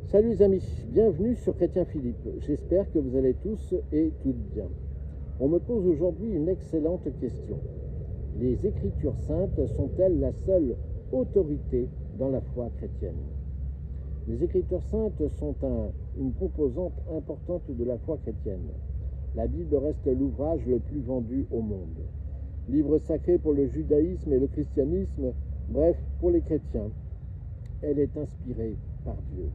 Salut les amis, bienvenue sur Chrétien Philippe. J'espère que vous allez tous et toutes bien. On me pose aujourd'hui une excellente question. Les Écritures saintes sont-elles la seule autorité dans la foi chrétienne? Les Écritures saintes sont une composante importante de la foi chrétienne. La Bible reste l'ouvrage le plus vendu au monde. Livre sacré pour le judaïsme et le christianisme, bref, pour les chrétiens. Elle est inspirée par Dieu.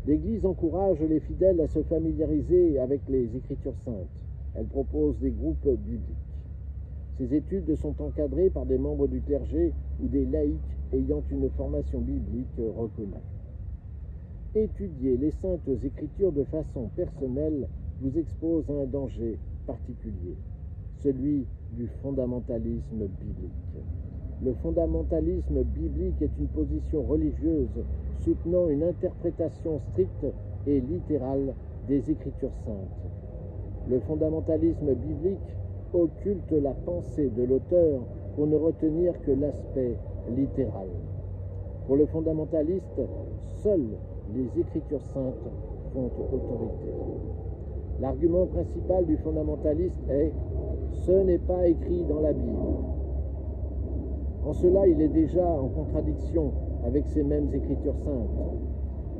L'Église encourage les fidèles à se familiariser avec les Écritures saintes. Elle propose des groupes bibliques. Ces études sont encadrées par des membres du clergé ou des laïcs ayant une formation biblique reconnue. Étudier les saintes Écritures de façon personnelle vous expose à un danger particulier, celui du fondamentalisme biblique. Le fondamentalisme biblique est une position religieuse soutenant une interprétation stricte et littérale des Écritures saintes. Le fondamentalisme biblique occulte la pensée de l'auteur pour ne retenir que l'aspect littéral. Pour le fondamentaliste, seules les Écritures saintes font autorité. L'argument principal du fondamentaliste est « ce n'est pas écrit dans la Bible ». En cela, il est déjà en contradiction avec ces mêmes Écritures saintes,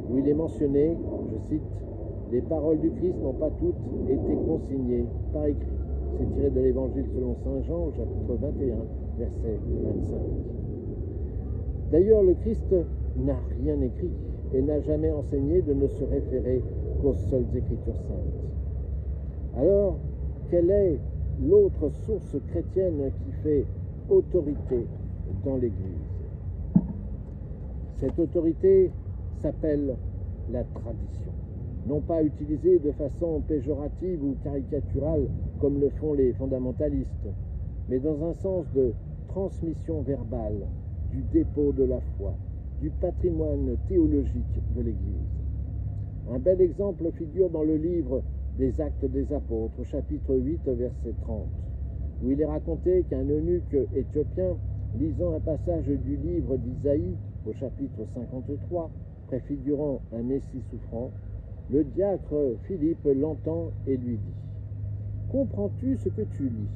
où il est mentionné, je cite, « Les paroles du Christ n'ont pas toutes été consignées par écrit ». C'est tiré de l'Évangile selon saint Jean, au chapitre 21, verset 25. D'ailleurs, le Christ n'a rien écrit et n'a jamais enseigné de ne se référer qu'aux seules Écritures saintes. Alors, quelle est l'autre source chrétienne qui fait autorité dans l'Église? Cette autorité s'appelle la tradition. Non pas utilisée de façon péjorative ou caricaturale comme le font les fondamentalistes, mais dans un sens de transmission verbale du dépôt de la foi, du patrimoine théologique de l'Église. Un bel exemple figure dans le livre des Actes des Apôtres, chapitre 8, verset 30, où il est raconté qu'un eunuque éthiopien, lisant un passage du livre d'Isaïe, au chapitre 53, préfigurant un Messie souffrant, le diacre Philippe l'entend et lui dit « Comprends-tu ce que tu lis ?»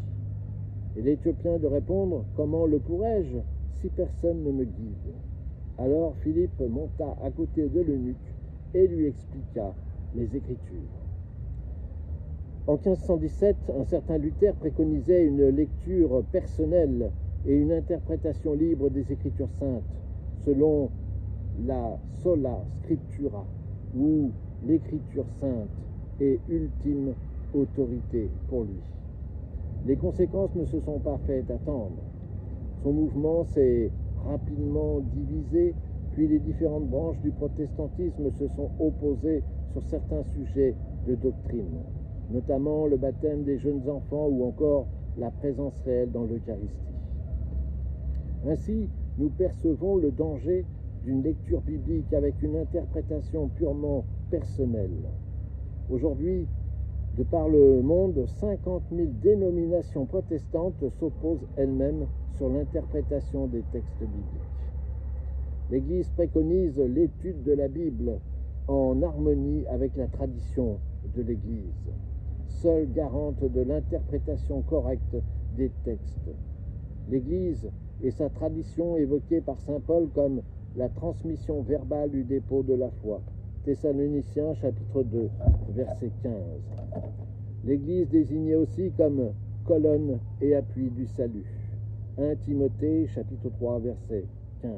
Et l'Éthiopien de répondre « Comment le pourrais-je si personne ne me guide ?» Alors Philippe monta à côté de l'eunuque et lui expliqua les Écritures. En 1517, un certain Luther préconisait une lecture personnelle et une interprétation libre des Écritures saintes, selon la sola scriptura, ou l'Écriture sainte et ultime autorité pour lui. Les conséquences ne se sont pas faites attendre. Son mouvement s'est rapidement divisé, puis les différentes branches du protestantisme se sont opposées sur certains sujets de doctrine, notamment le baptême des jeunes enfants ou encore la présence réelle dans l'Eucharistie. Ainsi, nous percevons le danger d'une lecture biblique avec une interprétation purement personnelle. Aujourd'hui, de par le monde, 50 000 dénominations protestantes s'opposent elles-mêmes sur l'interprétation des textes bibliques. L'Église préconise l'étude de la Bible en harmonie avec la tradition de l'Église, seule garante de l'interprétation correcte des textes. L'Église et sa tradition évoquée par saint Paul comme la transmission verbale du dépôt de la foi. Thessaloniciens chapitre 2, verset 15. L'Église désignée aussi comme colonne et appui du salut. 1 Timothée chapitre 3, verset 15.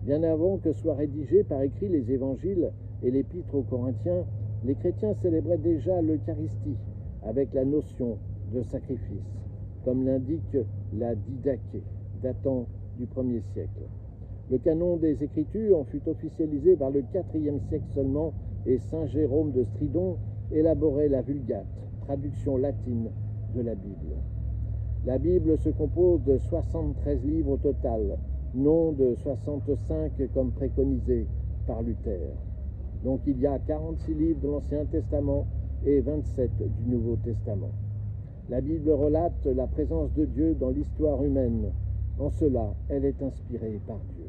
Bien avant que soient rédigés par écrit les évangiles et l'épître aux Corinthiens, les chrétiens célébraient déjà l'Eucharistie avec la notion de sacrifice, comme l'indique la Didaché, datant du 1er siècle. Le canon des Écritures en fut officialisé par le IVe siècle seulement et saint Jérôme de Stridon élaborait la Vulgate, traduction latine de la Bible. La Bible se compose de 73 livres au total, non de 65 comme préconisé par Luther. Donc il y a 46 livres de l'Ancien Testament et 27 du Nouveau Testament. La Bible relate la présence de Dieu dans l'histoire humaine. En cela, elle est inspirée par Dieu.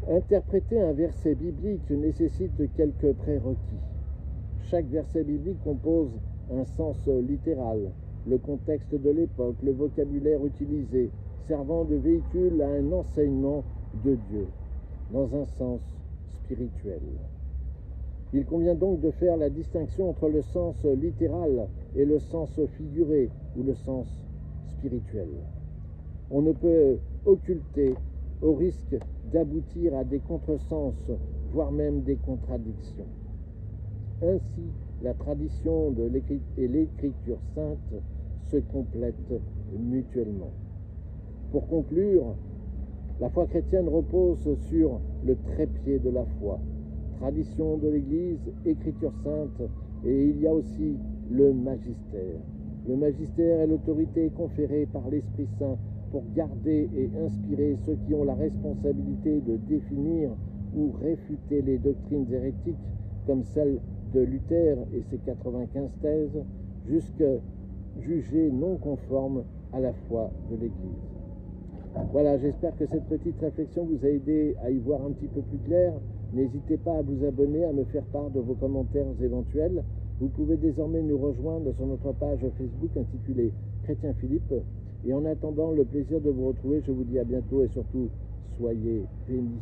Interpréter un verset biblique nécessite quelques prérequis. Chaque verset biblique compose un sens littéral, le contexte de l'époque, le vocabulaire utilisé, servant de véhicule à un enseignement de Dieu, dans un sens spirituel. Il convient donc de faire la distinction entre le sens littéral et le sens figuré ou le sens spirituel. On ne peut occulter au risque d'aboutir à des contresens, voire même des contradictions. Ainsi, la tradition et l'écriture sainte se complètent mutuellement. Pour conclure, la foi chrétienne repose sur le trépied de la foi, tradition de l'Église, écriture sainte, et il y a aussi le magistère. Le magistère est l'autorité conférée par l'Esprit Saint pour garder et inspirer ceux qui ont la responsabilité de définir ou réfuter les doctrines hérétiques, comme celle de Luther et ses 95 thèses, jusqu'à jugées non conformes à la foi de l'Église. Voilà, j'espère que cette petite réflexion vous a aidé à y voir un petit peu plus clair. N'hésitez pas à vous abonner, à me faire part de vos commentaires éventuels. Vous pouvez désormais nous rejoindre sur notre page Facebook intitulée Chrétien Philippe. Et en attendant le plaisir de vous retrouver, je vous dis à bientôt et surtout, soyez bénis.